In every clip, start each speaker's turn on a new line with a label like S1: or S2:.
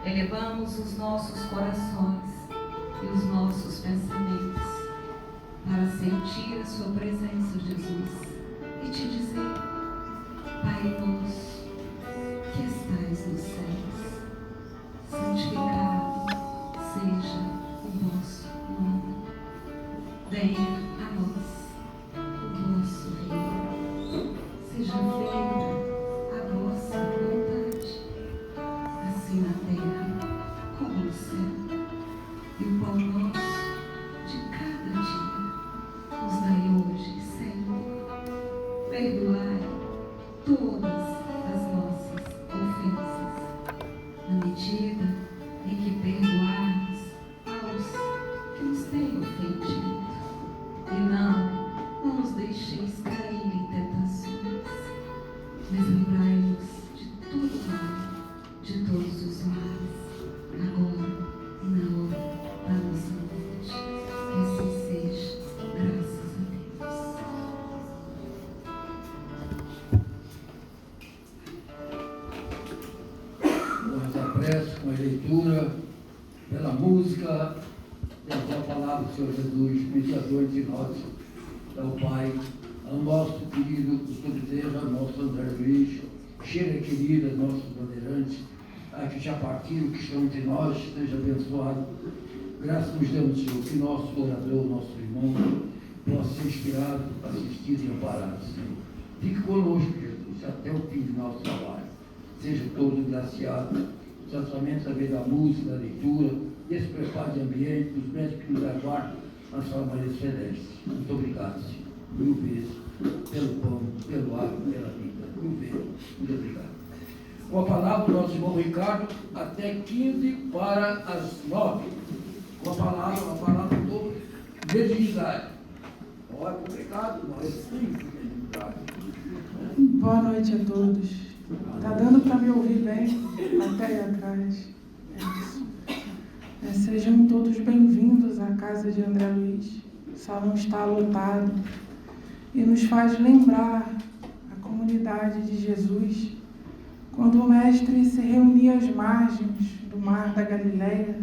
S1: elevamos os nossos corações e os nossos pensamentos para sentir a sua presença, Jesus, e te dizer: Pai nosso, que estais nos céus, santificado seja o vosso nome. Venha a nós o vosso reino. Seja feita a vossa vontade, assim na terra como no céu. E o pão nosso de cada dia nos dai hoje, Senhor. Perdoai todas as nossas ofensas, na medida em que perdoarmos aos que nos têm ofendido. E não nos deixeis cair em tentações, mas livrai-nos de todo mal, de todos os males, agora e na hora da nossa morte. Que assim seja, graças a Deus.
S2: Com essa prece, com a leitura, pela música, pela palavra do Senhor Jesus, mediador de nós, ao Pai, ao nosso querido Sobredeja, ao nosso André Luiz, Sheila querida, nossos bandeirantes, a que já partiram, que estão entre nós, esteja abençoado. Graças nos damos, Senhor, que nosso orador, nosso irmão, possa ser inspirado, assistido e amparado, Senhor. Fique conosco, Jesus, até o fim do nosso trabalho. Seja todo graciado, o tratamento através da música, da leitura, desse preparo de ambiente, dos médicos que nos aguardam na sua Maria Celeste. Muito obrigado, Senhor. Mil vezes, pelo pão, pelo ar, pela vida. Mil vezes. Muito obrigado. Com a palavra do nosso irmão Ricardo, até 15 para as 9. Com a palavra do mediunidade. Olha, complicado, mas sim, mediunidade.
S3: Boa noite a todos. Está dando para me ouvir bem? Até aí atrás. É isso. Sejam todos bem-vindos à casa de André Luiz. O salão está lotado e nos faz lembrar a comunidade de Jesus quando o Mestre se reunia às margens do mar da Galileia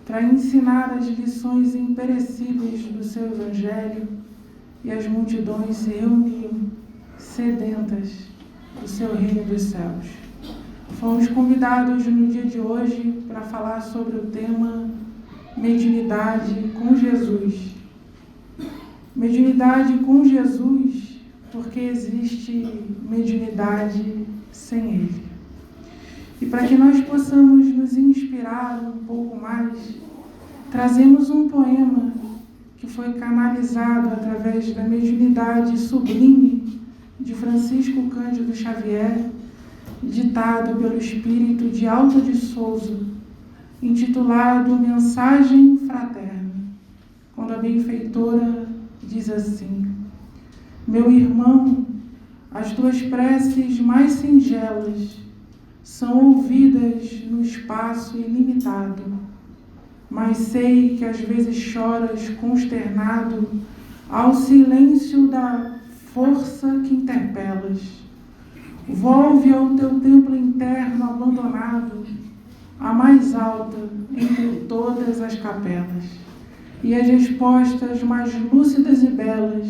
S3: para ensinar as lições imperecíveis do seu Evangelho, e as multidões se reuniam sedentas do seu reino dos céus. Fomos convidados no dia de hoje para falar sobre o tema mediunidade com Jesus. Mediunidade com Jesus, porque existe mediunidade sem Ele. E para que nós possamos nos inspirar um pouco mais, trazemos um poema que foi canalizado através da mediunidade sublime de Francisco Cândido Xavier, ditado pelo espírito de Alta de Souza, intitulado Mensagem Fraterna, quando a benfeitora diz assim: Meu irmão, as tuas preces mais singelas são ouvidas no espaço ilimitado, mas sei que às vezes choras consternado ao silêncio da força que interpelas. Volve ao teu templo interno abandonado, a mais alta entre todas as capelas, e as respostas mais lúcidas e belas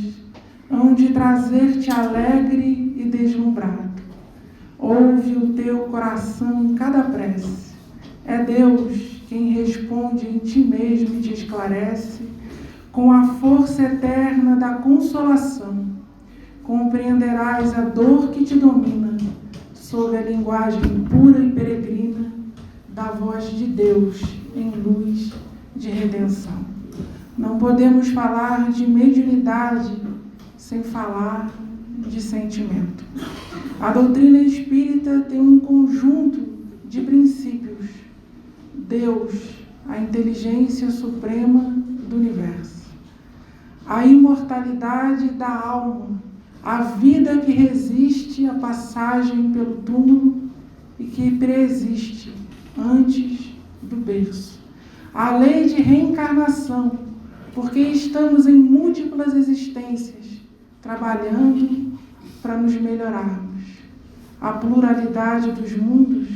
S3: hão de trazer-te alegre e deslumbrado. Ouve o teu coração em cada prece. É Deus quem responde em ti mesmo e te esclarece com a força eterna da consolação. Compreenderás a dor que te domina sob a linguagem pura e peregrina da voz de Deus em luz de redenção. Não podemos falar de mediunidade sem falar de sentimento. A doutrina espírita tem um conjunto de princípios. Deus, a inteligência suprema do universo. A imortalidade da alma, a vida que resiste à passagem pelo túmulo e que preexiste antes do berço. A lei de reencarnação, porque estamos em múltiplas existências, trabalhando para nos melhorarmos. A pluralidade dos mundos,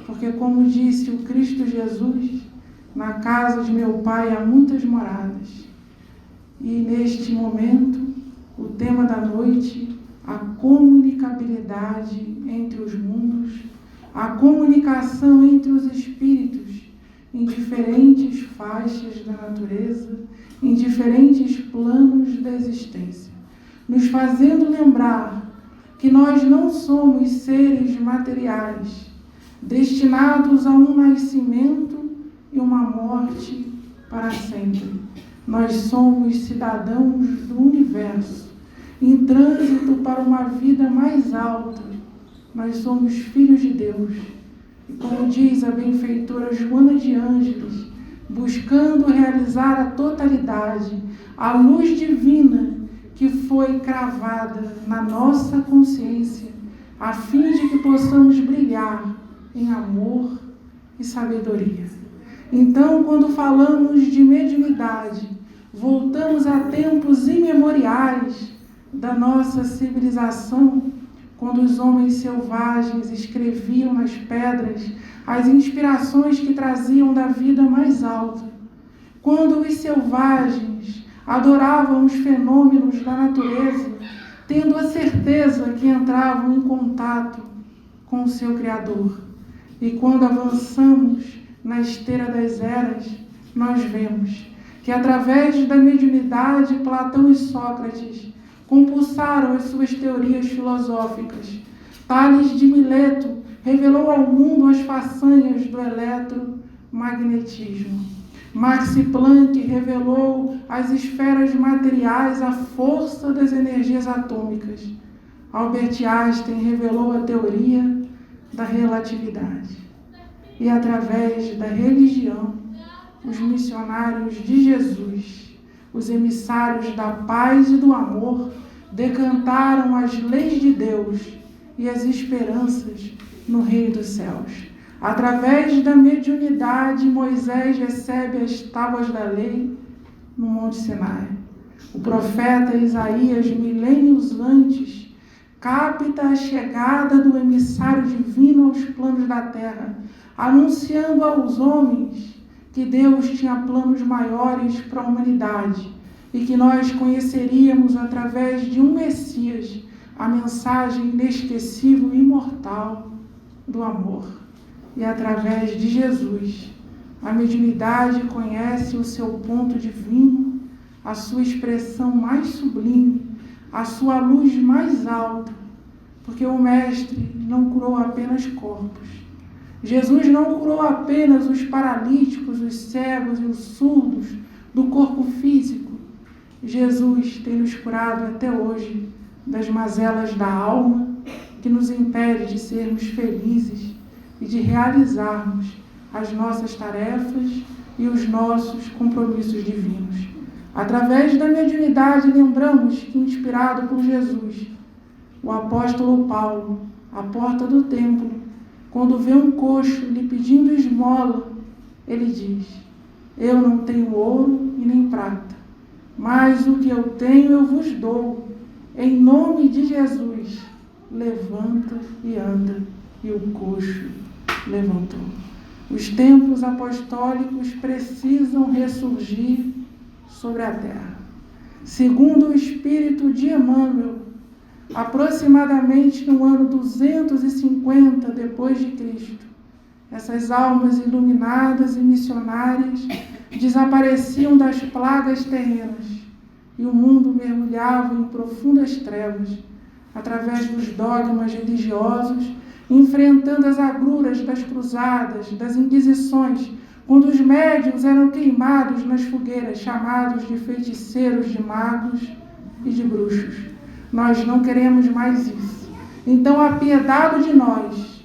S3: porque, como disse o Cristo Jesus, na casa de meu Pai há muitas moradas. E neste momento, o tema da noite, a comunicabilidade entre os mundos, a comunicação entre os espíritos em diferentes faixas da natureza, em diferentes planos da existência, nos fazendo lembrar que nós não somos seres materiais, destinados a um nascimento e uma morte para sempre. Nós somos cidadãos do universo, em trânsito para uma vida mais alta. Nós somos filhos de Deus. E como diz a benfeitora Joana de Ângeles, buscando realizar a totalidade, a luz divina que foi cravada na nossa consciência, a fim de que possamos brilhar em amor e sabedoria. Então, quando falamos de mediunidade, voltamos a tempos imemoriais da nossa civilização, quando os homens selvagens escreviam nas pedras as inspirações que traziam da vida mais alta, quando os selvagens adoravam os fenômenos da natureza, tendo a certeza que entravam em contato com o seu Criador. E quando avançamos na esteira das eras, nós vemos que através da mediunidade Platão e Sócrates compulsaram as suas teorias filosóficas. Tales de Mileto revelou ao mundo as façanhas do eletromagnetismo. Max Planck revelou às esferas materiais a força das energias atômicas. Albert Einstein revelou a teoria da relatividade. E através da religião, os missionários de Jesus, os emissários da paz e do amor, decantaram as leis de Deus e as esperanças no reino dos céus. Através da mediunidade, Moisés recebe as tábuas da lei no Monte Sinai. O profeta Isaías, milênios antes, capta a chegada do emissário divino aos planos da terra, anunciando aos homens que Deus tinha planos maiores para a humanidade e que nós conheceríamos através de um Messias a mensagem inesquecível e imortal do amor. E através de Jesus, a mediunidade conhece o seu ponto divino, a sua expressão mais sublime, a sua luz mais alta, porque o Mestre não curou apenas corpos. Jesus não curou apenas os paralíticos, os cegos e os surdos do corpo físico. Jesus tem nos curado até hoje das mazelas da alma, que nos impede de sermos felizes e de realizarmos as nossas tarefas e os nossos compromissos divinos. Através da mediunidade, lembramos que, inspirado por Jesus, o apóstolo Paulo, à porta do templo, quando vê um coxo lhe pedindo esmola, ele diz: eu não tenho ouro e nem prata, mas o que eu tenho eu vos dou. Em nome de Jesus, levanta e anda. E o coxo levantou. Os templos apostólicos precisam ressurgir sobre a terra. Segundo o espírito de Emmanuel, aproximadamente no ano 250 depois de Cristo, essas almas iluminadas e missionárias desapareciam das plagas terrenas e o mundo mergulhava em profundas trevas através dos dogmas religiosos, enfrentando as agruras das cruzadas, das inquisições, quando os médiuns eram queimados nas fogueiras, chamados de feiticeiros, de magos e de bruxos. Nós não queremos mais isso. Então, apiedado de nós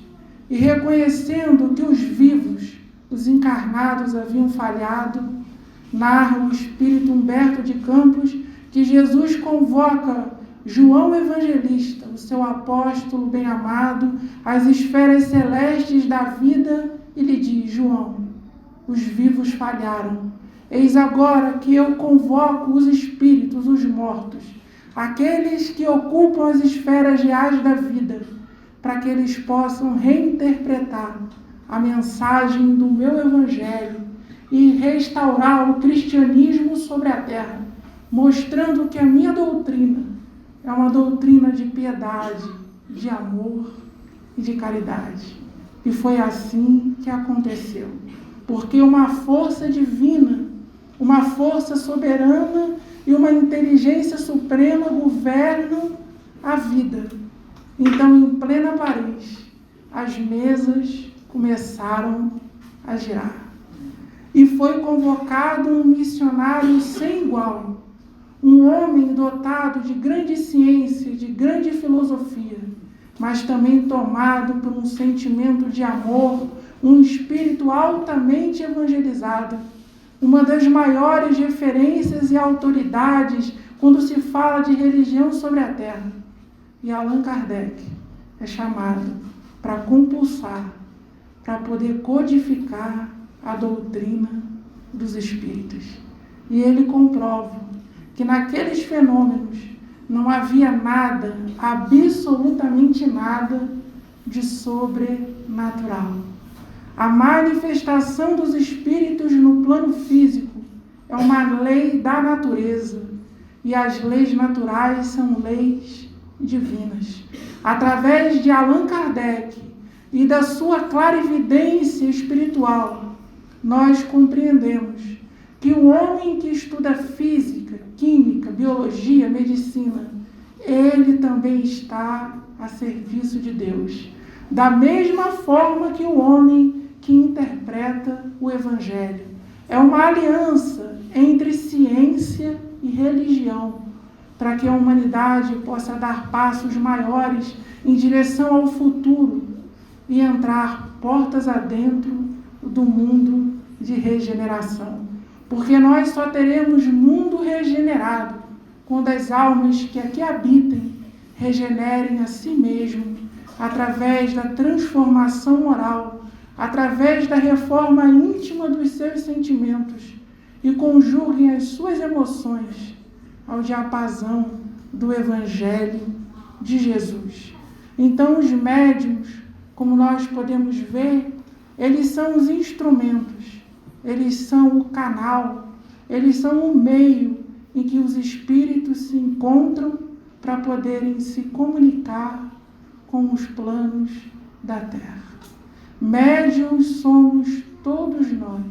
S3: e reconhecendo que os vivos, os encarnados haviam falhado, narra o espírito Humberto de Campos que Jesus convoca João Evangelista, o seu apóstolo bem-amado, às esferas celestes da vida e lhe diz: João, os vivos falharam. Eis agora que eu convoco os espíritos, os mortos, aqueles que ocupam as esferas reais da vida, para que eles possam reinterpretar a mensagem do meu Evangelho e restaurar o cristianismo sobre a terra, mostrando que a minha doutrina é uma doutrina de piedade, de amor e de caridade. E foi assim que aconteceu. Porque uma força divina, uma força soberana e uma inteligência suprema governam a vida. Então, em plena Paris, as mesas começaram a girar. E foi convocado um missionário sem igual, um homem dotado de grande ciência, de grande filosofia, mas também tomado por um sentimento de amor, um espírito altamente evangelizado, uma das maiores referências e autoridades quando se fala de religião sobre a terra. E Allan Kardec é chamado para compulsar, para poder codificar a doutrina dos espíritos. E ele comprova que naqueles fenômenos não havia nada, absolutamente nada, de sobrenatural. A manifestação dos espíritos no plano físico é uma lei da natureza, e as leis naturais são leis divinas. Através de Allan Kardec e da sua clarividência espiritual, nós compreendemos que o homem que estuda física, química, biologia, medicina, ele também está a serviço de Deus. Da mesma forma que o homem que interpreta o Evangelho. É uma aliança entre ciência e religião, para que a humanidade possa dar passos maiores em direção ao futuro e entrar portas adentro do mundo de regeneração. Porque nós só teremos mundo regenerado quando as almas que aqui habitem regenerem a si mesmo, através da transformação moral, através da reforma íntima dos seus sentimentos e conjuguem as suas emoções ao diapasão do Evangelho de Jesus. Então, os médiuns, como nós podemos ver, eles são os instrumentos, eles são o canal, eles são o meio em que os espíritos se encontram para poderem se comunicar com os planos da Terra. Médiuns somos todos nós,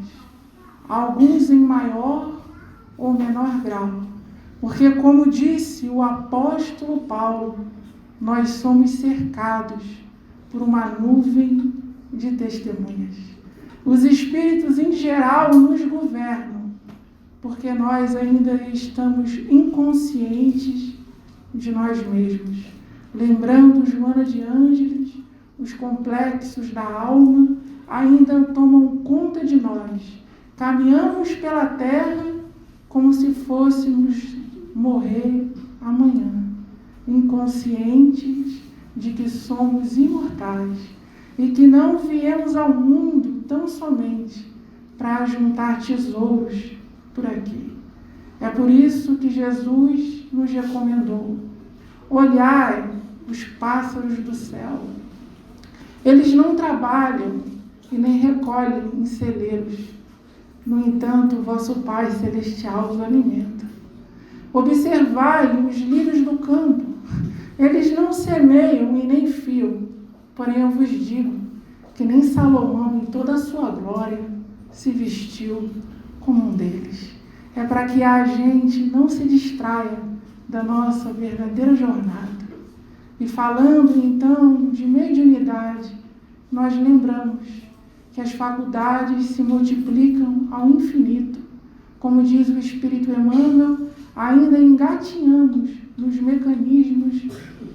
S3: alguns em maior ou menor grau, porque, como disse o apóstolo Paulo, nós somos cercados por uma nuvem de testemunhas. Os espíritos em geral nos governam, porque nós ainda estamos inconscientes de nós mesmos. Lembrando Joana de Ângeles, os complexos da alma ainda tomam conta de nós. Caminhamos pela terra como se fôssemos morrer amanhã, inconscientes de que somos imortais e que não viemos ao mundo tão somente para juntar tesouros por aqui. É por isso que Jesus nos recomendou: olhai os pássaros do céu. Eles não trabalham e nem recolhem em celeiros. No entanto, o vosso Pai Celestial os alimenta. Observai os lírios do campo. Eles não semeiam e nem fiam. Porém, eu vos digo que nem Salomão, em toda a sua glória, se vestiu como um deles. É para que a gente não se distraia da nossa verdadeira jornada. E falando, então, de mediunidade, nós lembramos que as faculdades se multiplicam ao infinito. Como diz o Espírito Emmanuel, ainda engatinhamos nos mecanismos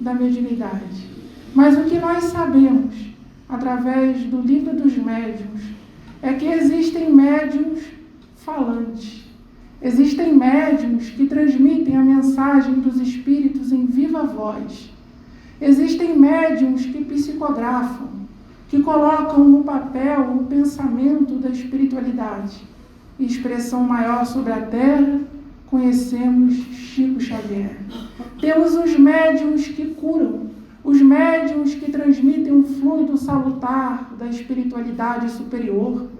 S3: da mediunidade. Mas o que nós sabemos, através do Livro dos Médiuns, é que existem médiuns falantes. Existem médiuns que transmitem a mensagem dos espíritos em viva voz. Existem médiuns que psicografam, que colocam no papel o pensamento da espiritualidade. Expressão maior sobre a terra, conhecemos Chico Xavier. Temos os médiuns que curam, Os médiuns que transmitem um fluido salutar da espiritualidade superior,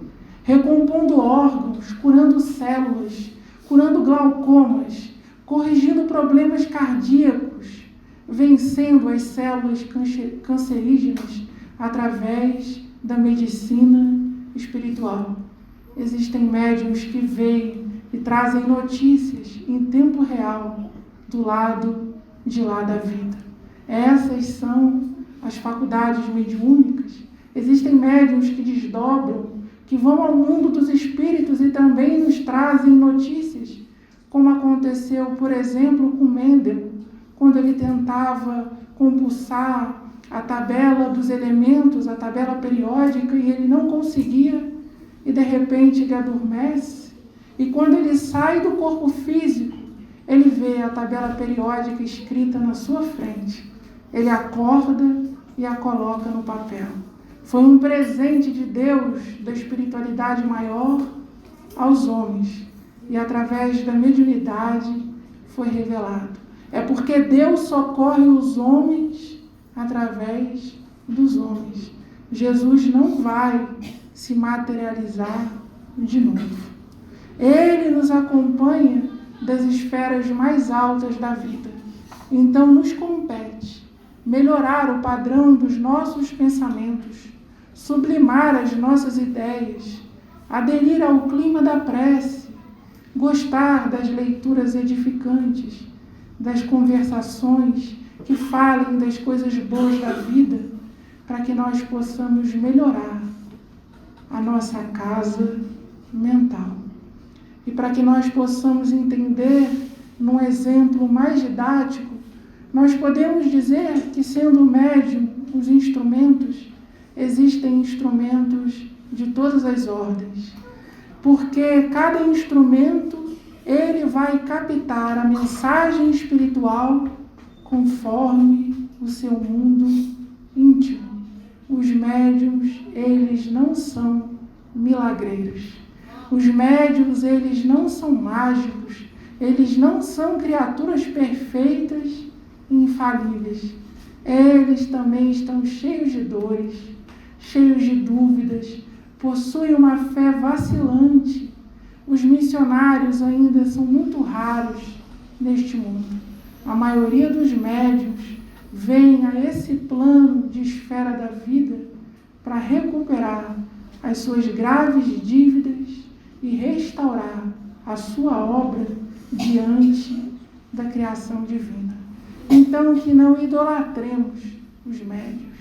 S3: recompondo órgãos, curando células, curando glaucomas, corrigindo problemas cardíacos, vencendo as células cancerígenas através da medicina espiritual. Existem médiuns que veem e trazem notícias em tempo real do lado de lá da vida. Essas são as faculdades mediúnicas. Existem médiuns que desdobram, que vão ao mundo dos espíritos e também nos trazem notícias, como aconteceu, por exemplo, com Mendel, quando ele tentava compulsar a tabela dos elementos, a tabela periódica, e ele não conseguia, e de repente ele adormece, e quando ele sai do corpo físico, ele vê a tabela periódica escrita na sua frente. Ele acorda e a coloca no papel. Foi um presente de Deus, da espiritualidade maior, aos homens. E através da mediunidade foi revelado. É porque Deus socorre os homens através dos homens. Jesus não vai se materializar de novo. Ele nos acompanha das esferas mais altas da vida. Então nos compete melhorar o padrão dos nossos pensamentos, sublimar as nossas ideias, aderir ao clima da prece, gostar das leituras edificantes, das conversações que falem das coisas boas da vida, para que nós possamos melhorar a nossa casa mental. E para que nós possamos entender, num exemplo mais didático, nós podemos dizer que, sendo médium, os instrumentos, existem instrumentos de todas as ordens, porque cada instrumento, ele vai captar a mensagem espiritual conforme o seu mundo íntimo. Os médiuns, eles não são milagreiros. Os médiuns, eles não são mágicos, eles não são criaturas perfeitas e infalíveis. Eles também estão cheios de dores, cheios de dúvidas, possuem uma fé vacilante. Os missionários ainda são muito raros neste mundo. A maioria dos médiuns vem a esse plano de esfera da vida para recuperar as suas graves dívidas e restaurar a sua obra diante da criação divina. Então, que não idolatremos os médiuns,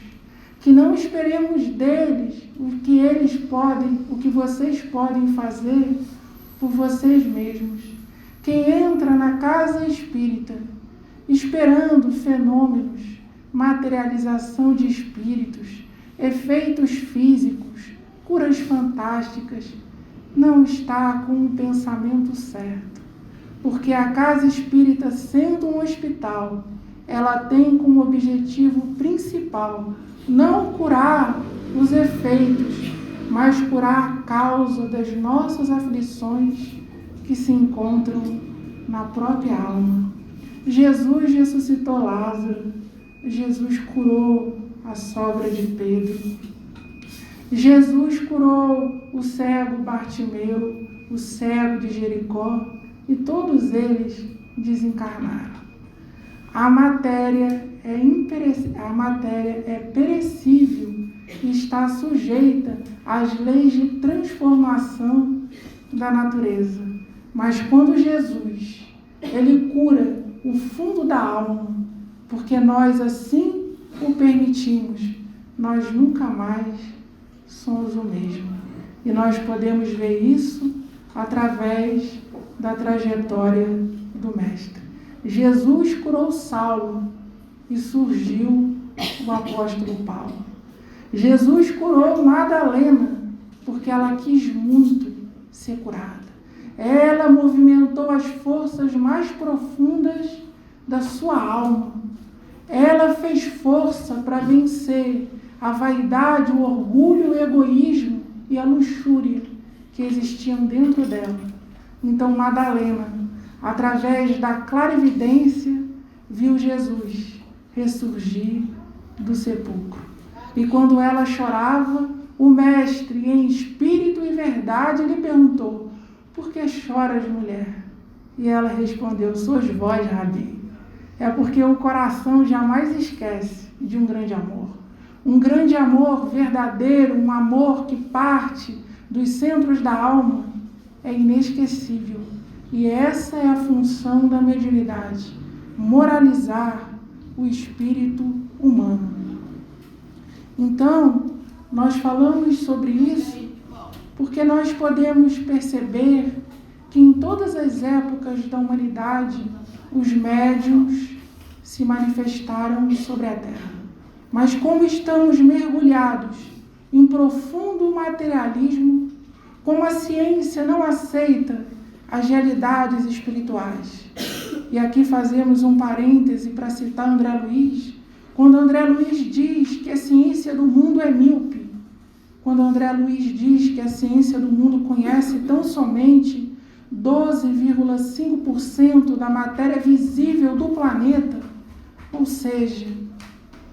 S3: que não esperemos deles o que eles podem, o que vocês podem fazer por vocês mesmos. Quem entra na casa espírita esperando fenômenos, materialização de espíritos, efeitos físicos, curas fantásticas, não está com um pensamento certo. Porque a casa espírita, sendo um hospital, ela tem como objetivo principal não curar os efeitos, mas curar a causa das nossas aflições que se encontram na própria alma. Jesus ressuscitou Lázaro, Jesus curou a sogra de Pedro, Jesus curou o cego Bartimeu, o cego de Jericó, e todos eles desencarnaram. A matéria é perecível e está sujeita às leis de transformação da natureza. Mas quando Jesus, ele cura o fundo da alma, porque nós assim o permitimos, nós nunca mais somos o mesmo. E nós podemos ver isso através da trajetória do Mestre. Jesus curou Saulo e surgiu o apóstolo Paulo. Jesus curou Madalena porque ela quis muito ser curada. Ela movimentou as forças mais profundas da sua alma. Ela fez força para vencer a vaidade, o orgulho, o egoísmo e a luxúria que existiam dentro dela. Então Madalena, através da clarividência, viu Jesus ressurgir do sepulcro. E quando ela chorava, o mestre, em espírito e verdade, lhe perguntou: por que choras, mulher? E ela respondeu: sois vós, Rabi. É porque o coração jamais esquece de um grande amor. Um grande amor verdadeiro, um amor que parte dos centros da alma, é inesquecível. E essa é a função da mediunidade: moralizar o espírito humano. Então, nós falamos sobre isso porque nós podemos perceber que em todas as épocas da humanidade, os médiuns se manifestaram sobre a Terra. Mas como estamos mergulhados em profundo materialismo, como a ciência não aceita as realidades espirituais. E aqui fazemos um parêntese para citar André Luiz, quando André Luiz diz que a ciência do mundo é míope, quando André Luiz diz que a ciência do mundo conhece tão somente 12,5% da matéria visível do planeta, ou seja,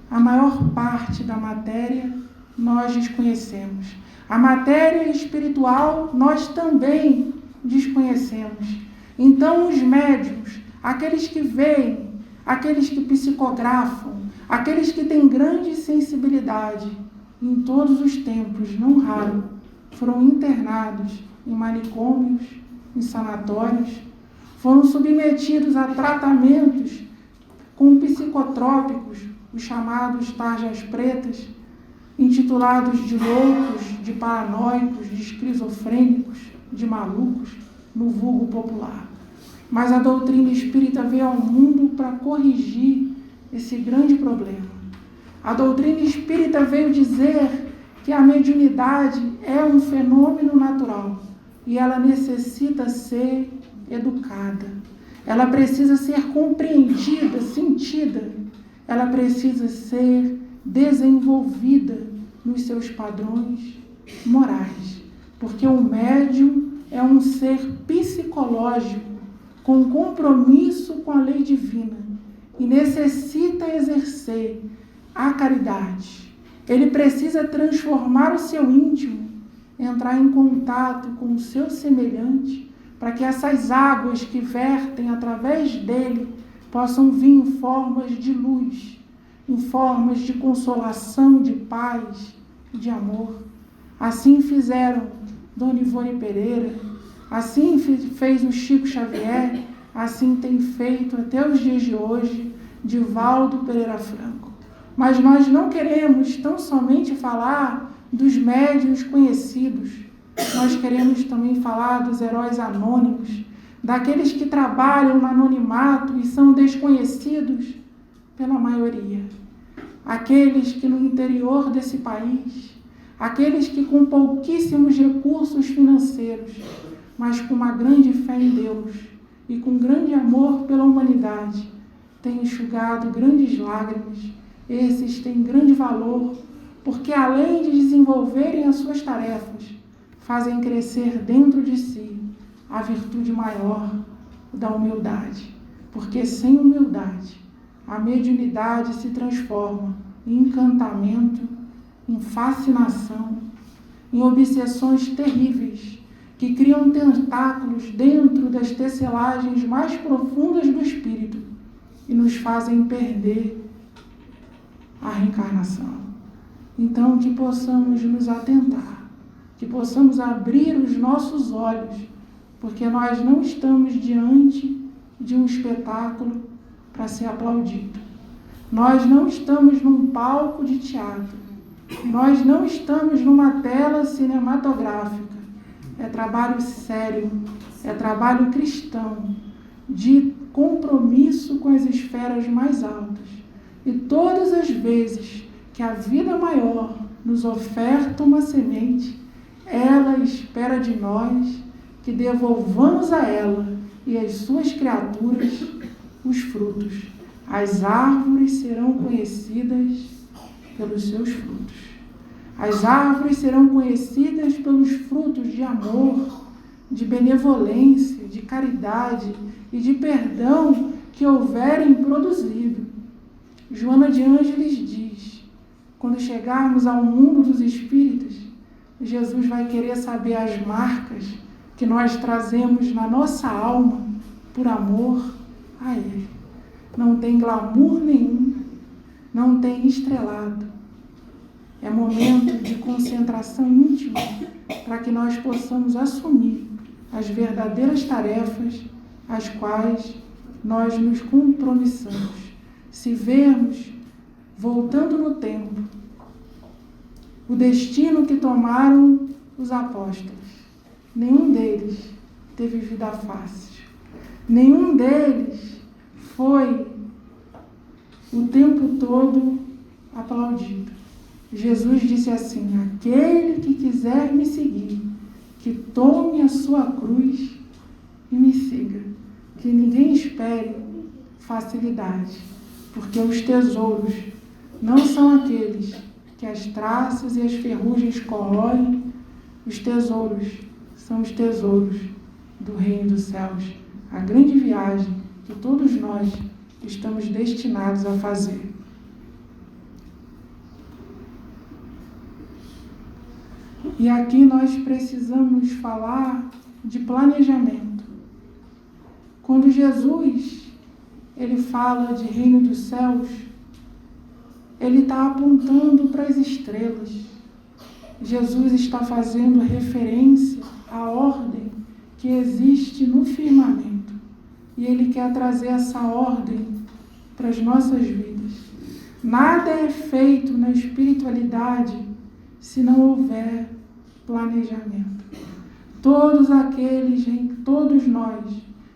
S3: a maior parte da matéria nós desconhecemos. A matéria espiritual nós também desconhecemos. Então os médiuns, aqueles que veem, aqueles que psicografam, aqueles que têm grande sensibilidade, em todos os tempos, não raro, foram internados em manicômios, em sanatórios, foram submetidos a tratamentos com psicotrópicos, os chamados tarjas pretas, intitulados de loucos, de paranoicos, de esquizofrênicos, de malucos, no vulgo popular. Mas a doutrina espírita veio ao mundo para corrigir esse grande problema. A doutrina espírita veio dizer que a mediunidade é um fenômeno natural e ela necessita ser educada. Ela precisa ser compreendida, sentida. Ela precisa ser desenvolvida nos seus padrões morais. Porque o médium é um ser psicológico com compromisso com a lei divina e necessita exercer a caridade. Ele precisa transformar o seu íntimo, entrar em contato com o seu semelhante, para que essas águas que vertem através dele possam vir em formas de luz, em formas de consolação, de paz, de amor. Assim fizeram Dona Ivone Pereira, assim fez o Chico Xavier, assim tem feito até os dias de hoje Divaldo Pereira Franco. Mas nós não queremos tão somente falar dos médiuns conhecidos, nós queremos também falar dos heróis anônimos, daqueles que trabalham no anonimato e são desconhecidos pela maioria. Aqueles que no interior desse país, aqueles que com pouquíssimos recursos financeiros, mas com uma grande fé em Deus e com grande amor pela humanidade, têm enxugado grandes lágrimas. Esses têm grande valor, porque além de desenvolverem as suas tarefas, fazem crescer dentro de si a virtude maior da humildade. Porque sem humildade, a mediunidade se transforma em encantamento, em fascinação, em obsessões terríveis, que criam tentáculos dentro das tecelagens mais profundas do espírito e nos fazem perder a reencarnação. Então, que possamos nos atentar, que possamos abrir os nossos olhos, porque nós não estamos diante de um espetáculo para ser aplaudido. Nós não estamos num palco de teatro. Nós não estamos numa tela cinematográfica. É trabalho sério, é trabalho cristão, de compromisso com as esferas mais altas. E todas as vezes que a vida maior nos oferta uma semente, ela espera de nós que devolvamos a ela e às suas criaturas os frutos. As árvores serão conhecidas pelos seus frutos. As árvores serão conhecidas pelos frutos de amor, de benevolência, de caridade e de perdão que houverem produzido. Joana de Ângeles diz: quando chegarmos ao mundo dos espíritos, Jesus vai querer saber as marcas que nós trazemos na nossa alma por amor a Ele. Não tem glamour nenhum, não tem estrelado. É momento de concentração íntima para que nós possamos assumir as verdadeiras tarefas às quais nós nos compromissamos. Se vermos, voltando no tempo, o destino que tomaram os apóstolos, nenhum deles teve vida fácil. Nenhum deles foi o tempo todo aplaudido. Jesus disse assim: aquele que quiser me seguir, que tome a sua cruz e me siga. Que ninguém espere facilidade, porque os tesouros não são aqueles que as traças e as ferrugens corroem. Os tesouros são os tesouros do reino dos céus, a grande viagem que todos nós estamos destinados a fazer. E aqui nós precisamos falar de planejamento. Quando Jesus ele fala de reino dos céus, ele está apontando para as estrelas. Jesus está fazendo referência à ordem que existe no firmamento. E ele quer trazer essa ordem para as nossas vidas. Nada é feito na espiritualidade se não houver planejamento. Todos nós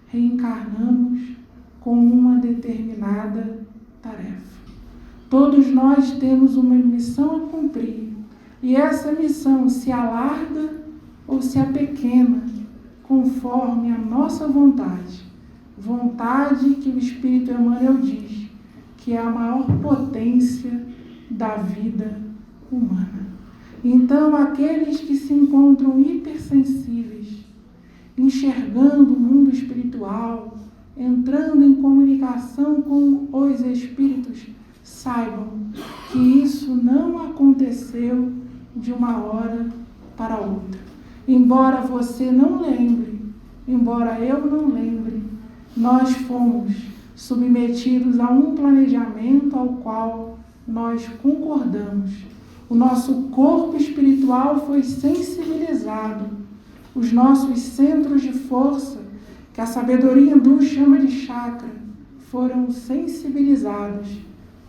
S3: reencarnamos com uma determinada tarefa. Todos nós temos uma missão a cumprir. E essa missão se alarga ou se apequena conforme a nossa vontade. Vontade que o Espírito Emmanuel diz que é a maior potência da vida humana. Então, aqueles que se encontram hipersensíveis, enxergando o mundo espiritual, entrando em comunicação com os espíritos, saibam que isso não aconteceu de uma hora para outra. Embora você não lembre, embora eu não lembre, nós fomos submetidos a um planejamento ao qual nós concordamos. O nosso corpo espiritual foi sensibilizado. Os nossos centros de força, que a sabedoria hindu chama de chakra, foram sensibilizados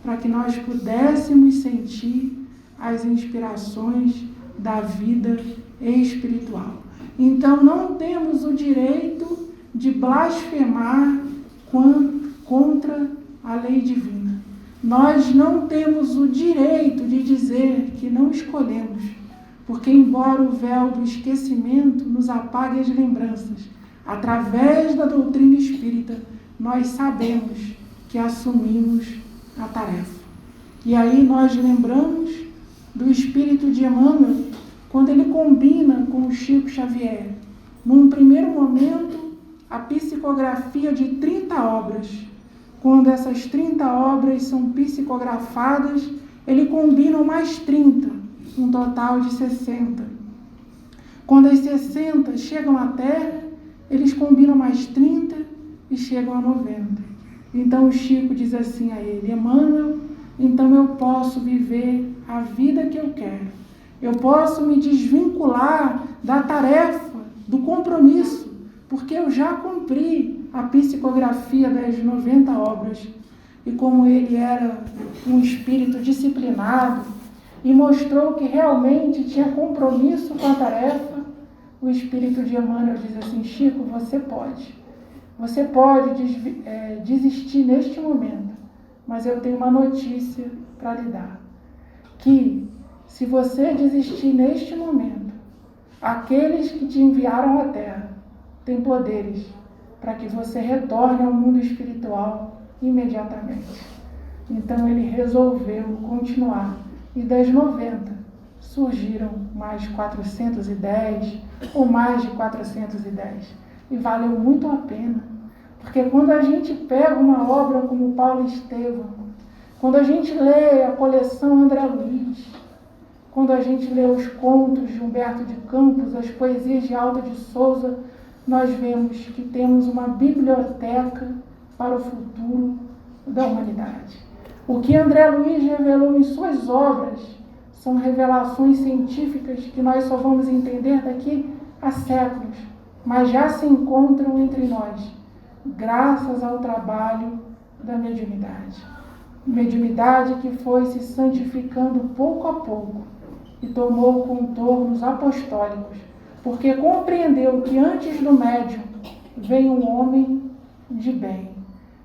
S3: para que nós pudéssemos sentir as inspirações da vida espiritual. Então, não temos o direito de blasfemar contra a lei divina. Nós não temos o direito de dizer que não escolhemos, porque embora o véu do esquecimento nos apague as lembranças, através da doutrina espírita, nós sabemos que assumimos a tarefa. E aí nós lembramos do espírito de Emmanuel, quando ele combina com o Chico Xavier, num primeiro momento, a psicografia de 30 obras. Quando essas 30 obras são psicografadas, ele combina mais 30, um total de 60. Quando as 60 chegam à Terra, eles combinam mais 30 e chegam a 90. Então o Chico diz assim a ele: Emmanuel, então eu posso viver a vida que eu quero. Eu posso me desvincular da tarefa, do compromisso, porque eu já cumpri a psicografia das 90 obras. E como ele era um espírito disciplinado e mostrou que realmente tinha compromisso com a tarefa, o espírito de Emmanuel diz assim: Chico, você pode desistir neste momento, mas eu tenho uma notícia para lhe dar, que se você desistir neste momento, aqueles que te enviaram à Terra têm poderes para que você retorne ao mundo espiritual imediatamente. Então ele resolveu continuar, e das 90 surgiram mais 410 ou mais de 410, e valeu muito a pena, porque quando a gente pega uma obra como Paulo Estevam, Quando a gente lê a coleção André Luiz, quando a gente lê os contos de Humberto de Campos, as poesias de Alta de Souza, nós vemos que temos uma biblioteca para o futuro da humanidade. O que André Luiz revelou em suas obras são revelações científicas que nós só vamos entender daqui a séculos, mas já se encontram entre nós, graças ao trabalho da mediunidade. Mediunidade que foi se santificando pouco a pouco e tomou contornos apostólicos, porque compreendeu que antes do médium vem um homem de bem.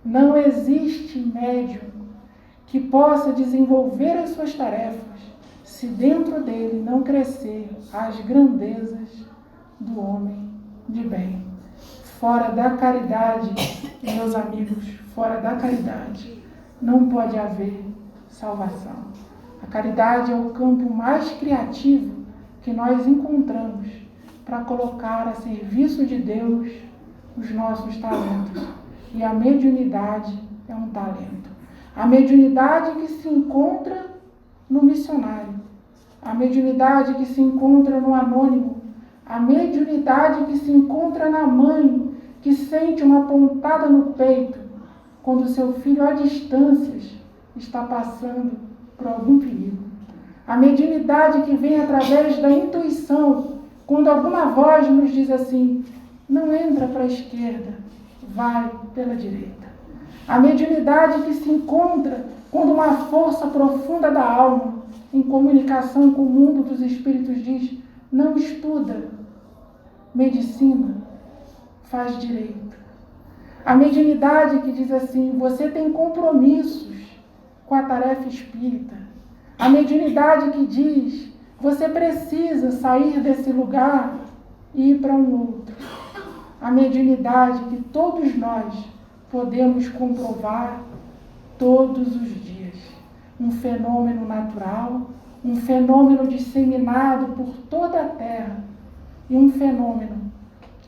S3: Não existe médium que possa desenvolver as suas tarefas se dentro dele não crescer as grandezas do homem de bem. Fora da caridade, meus amigos, fora da caridade, não pode haver salvação. A caridade é o campo mais criativo que nós encontramos para colocar a serviço de Deus os nossos talentos. E a mediunidade é um talento. A mediunidade que se encontra no missionário, a mediunidade que se encontra no anônimo, a mediunidade que se encontra na mãe, que sente uma pontada no peito quando seu filho a distâncias está passando por algum perigo. A mediunidade que vem através da intuição, quando alguma voz nos diz assim: não entra para a esquerda, vai pela direita. A mediunidade que se encontra quando uma força profunda da alma, em comunicação com o mundo dos espíritos, diz: não estuda medicina, faz direito. A mediunidade que diz assim: você tem compromissos com a tarefa espírita. A mediunidade que diz: você precisa sair desse lugar e ir para um outro. A mediunidade que todos nós podemos comprovar todos os dias. Um fenômeno natural, um fenômeno disseminado por toda a Terra e um fenômeno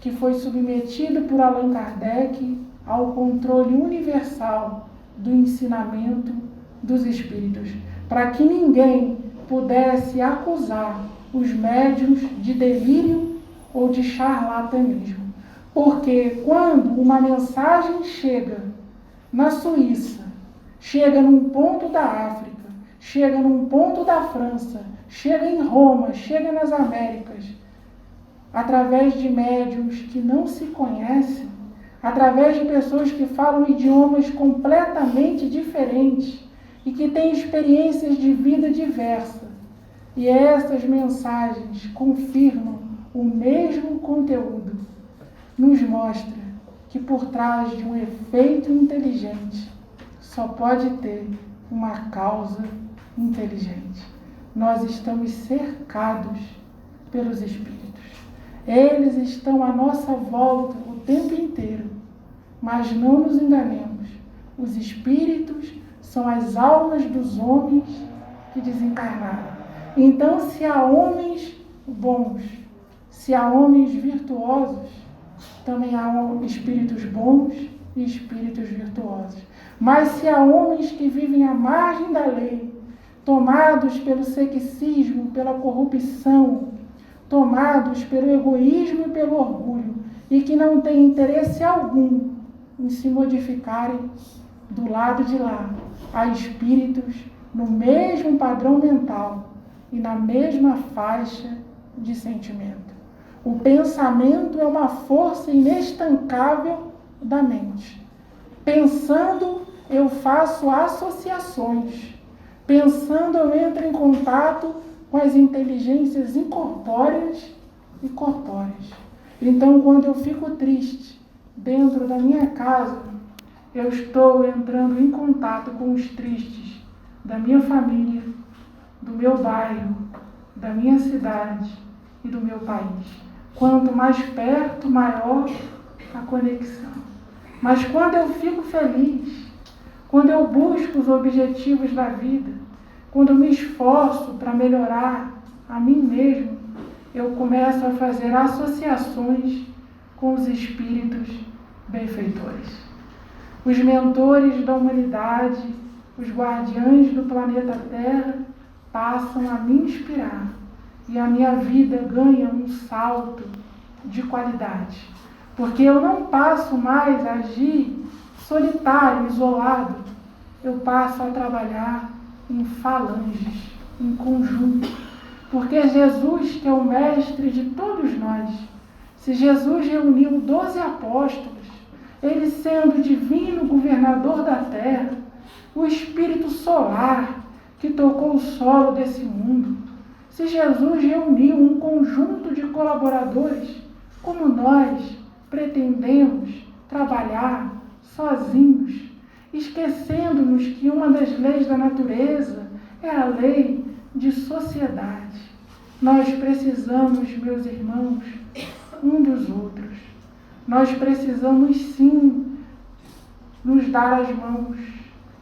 S3: que foi submetido por Allan Kardec ao controle universal do ensinamento dos espíritos, para que ninguém pudesse acusar os médiuns de delírio ou de charlatanismo. Porque quando uma mensagem chega na Suíça, chega num ponto da África, chega num ponto da França, chega em Roma, chega nas Américas, através de médiuns que não se conhecem, através de pessoas que falam idiomas completamente diferentes e que têm experiências de vida diversas. E essas mensagens confirmam o mesmo conteúdo. Nos mostra que por trás de um efeito inteligente só pode ter uma causa inteligente. Nós estamos cercados pelos espíritos. Eles estão à nossa volta o tempo inteiro, mas não nos enganemos. Os espíritos são as almas dos homens que desencarnaram. Então, se há homens bons, se há homens virtuosos, também há espíritos bons e espíritos virtuosos. Mas se há homens que vivem à margem da lei, tomados pelo sexismo, pela corrupção, tomados pelo egoísmo e pelo orgulho, e que não têm interesse algum em se modificarem, do lado de lá há espíritos no mesmo padrão mental e na mesma faixa de sentimento. O pensamento é uma força inestancável da mente. Pensando, eu faço associações. Pensando, eu entro em contato com as inteligências incorpóreas e corpóreas. Então, quando eu fico triste dentro da minha casa, eu estou entrando em contato com os tristes da minha família, do meu bairro, da minha cidade e do meu país. Quanto mais perto, maior a conexão. Mas quando eu fico feliz, quando eu busco os objetivos da vida, quando eu me esforço para melhorar a mim mesmo, eu começo a fazer associações com os espíritos benfeitores. Os mentores da humanidade os guardiães do planeta Terra passam a me inspirar e a minha vida ganha um salto de qualidade. Porque eu não passo mais a agir solitário, isolado. Eu passo a trabalhar em falanges, em conjunto. Porque Jesus, que é o mestre de todos nós, se Jesus reuniu 12 apóstolos, ele sendo divino governador da terra, o espírito solar que tocou o solo desse mundo, se Jesus reuniu um conjunto de colaboradores, como nós pretendemos trabalhar sozinhos, esquecendo-nos que uma das leis da natureza é a lei de sociedade. Nós precisamos, meus irmãos, um dos outros. Nós precisamos sim nos dar as mãos.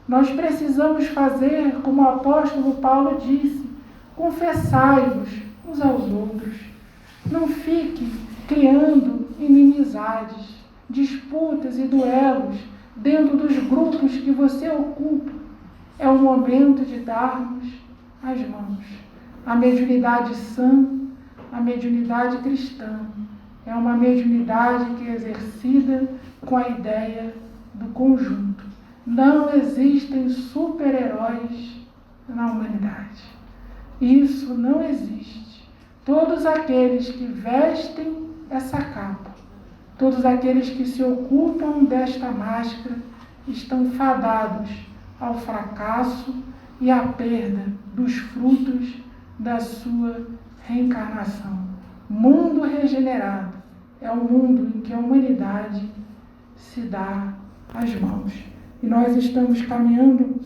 S3: Nós precisamos fazer como o apóstolo Paulo disse: confessai-vos uns aos outros. Não fique criando inimizades, disputas e duelos dentro dos grupos que você ocupa. É o momento de darmos as mãos. A mediunidade sã, a mediunidade cristã, é uma mediunidade que é exercida com a ideia do conjunto. Não existem super-heróis na humanidade. Isso não existe. Todos aqueles que vestem essa capa, todos aqueles que se ocupam desta máscara, estão fadados ao fracasso e à perda dos frutos da sua reencarnação. Mundo regenerado é o mundo em que a humanidade se dá as mãos. E nós estamos caminhando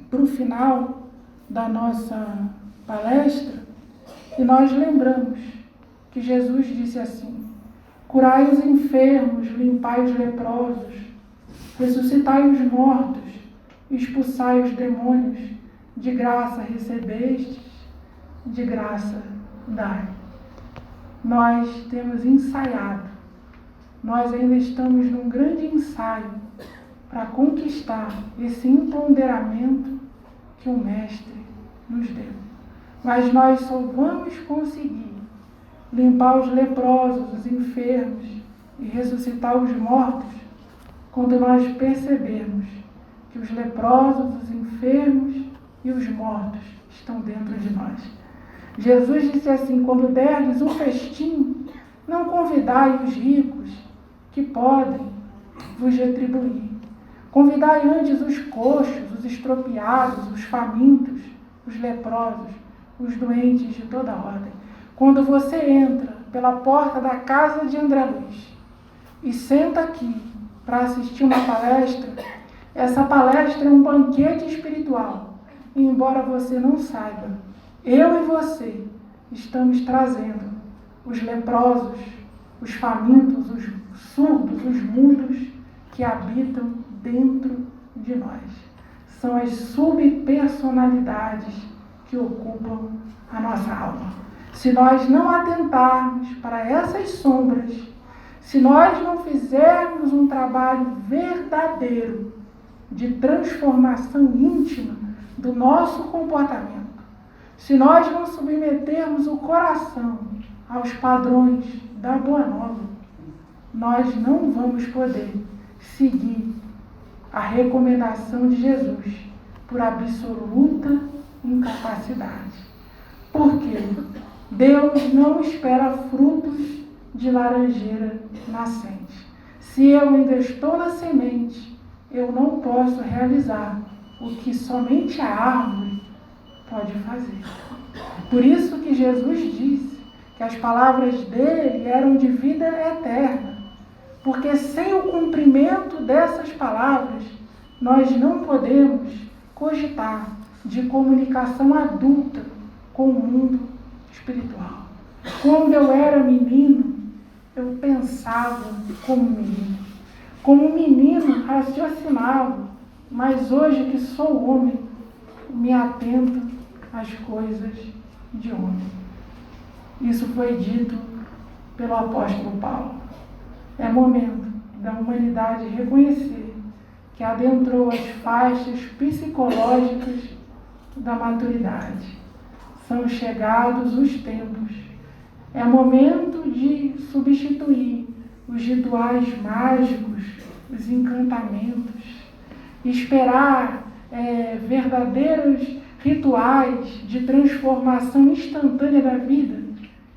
S3: para o final da nossa palestra e nós lembramos que Jesus disse assim: curai os enfermos, limpai os leprosos, ressuscitai os mortos, expulsai os demônios, de graça recebestes, de graça dai. Nós temos ensaiado, nós ainda estamos num grande ensaio para conquistar esse empoderamento que o Mestre nos deu. Mas nós só vamos conseguir limpar os leprosos, os enfermos e ressuscitar os mortos quando nós percebermos que os leprosos, os enfermos e os mortos estão dentro de nós. Jesus disse assim: quando derdes um festim, não convidai os ricos, que podem vos retribuir. Convidai antes os coxos, os estropiados, os famintos, os leprosos, os doentes de toda ordem. Quando você entra pela porta da casa de André Luiz e senta aqui para assistir uma palestra, essa palestra é um banquete espiritual. E embora você não saiba, eu e você estamos trazendo os leprosos, os famintos, os surdos, os mudos que habitam dentro de nós. São as subpersonalidades que ocupam a nossa alma. Se nós não atentarmos para essas sombras, se nós não fizermos um trabalho verdadeiro de transformação íntima do nosso comportamento, se nós não submetermos o coração aos padrões da Boa Nova, nós não vamos poder seguir a recomendação de Jesus por absoluta incapacidade. Por quê? Deus não espera frutos de laranjeira nascente. Se eu ainda estou na semente, eu não posso realizar o que somente a árvore pode fazer. Por isso que Jesus disse que as palavras dele eram de vida eterna, porque sem o cumprimento dessas palavras, nós não podemos cogitar de comunicação adulta com o mundo espiritual. Quando eu era menino, eu pensava como menino. Como menino, raciocinava, mas hoje que sou homem, me atento às coisas de homem. Isso foi dito pelo apóstolo Paulo. É momento da humanidade reconhecer que adentrou as faixas psicológicas da maturidade. São chegados os tempos. É momento de substituir os rituais mágicos, os encantamentos, esperar verdadeiros rituais de transformação instantânea da vida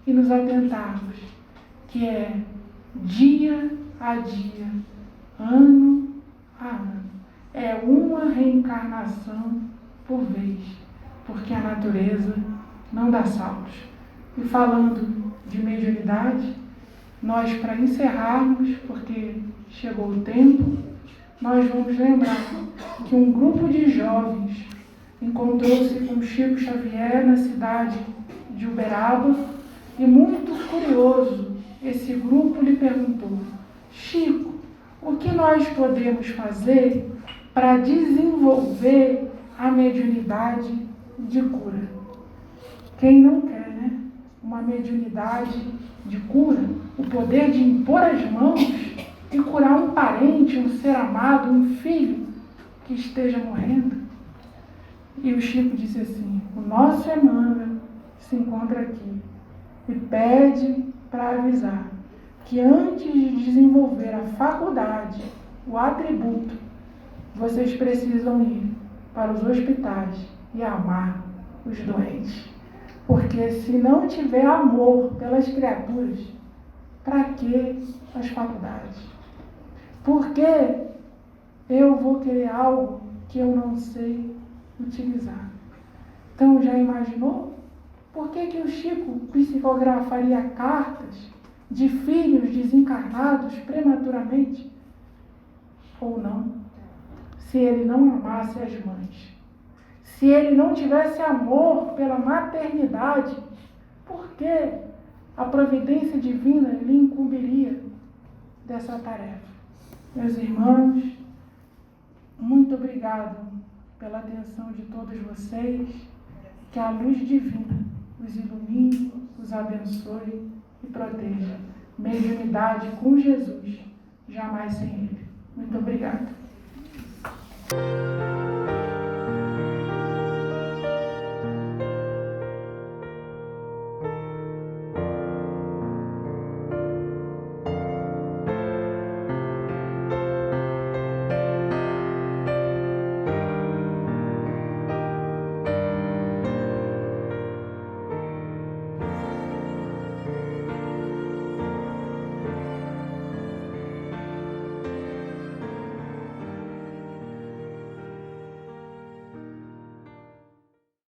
S3: e nos atentarmos que é dia a dia, ano a ano. É uma reencarnação por vez, porque a natureza não dá saltos. E falando de mediunidade, nós, para encerrarmos, porque chegou o tempo, nós vamos lembrar que um grupo de jovens encontrou-se com Chico Xavier na cidade de Uberaba e, muito curioso, esse grupo lhe perguntou: Chico, o que nós podemos fazer para desenvolver a mediunidade de cura? Quem não quer, né? Uma mediunidade de cura, o poder de impor as mãos e curar um parente, um ser amado, um filho que esteja morrendo. E o Chico disse assim: o nosso Emmanuel se encontra aqui e pede para avisar que antes de desenvolver a faculdade, o atributo, vocês precisam ir para os hospitais e amar os doentes. Porque se não tiver amor pelas criaturas, para que as faculdades? Por que eu vou querer algo que eu não sei utilizar? Então, já imaginou? Por que o Chico psicografaria cartas de filhos desencarnados prematuramente? Ou não? Se ele não amasse as mães, se ele não tivesse amor pela maternidade, por que a providência divina lhe incumbiria dessa tarefa? Meus irmãos, muito obrigado pela atenção de todos vocês. Que a luz divina os ilumine, os abençoe e proteja. Mediunidade com Jesus, jamais sem Ele. Muito obrigada.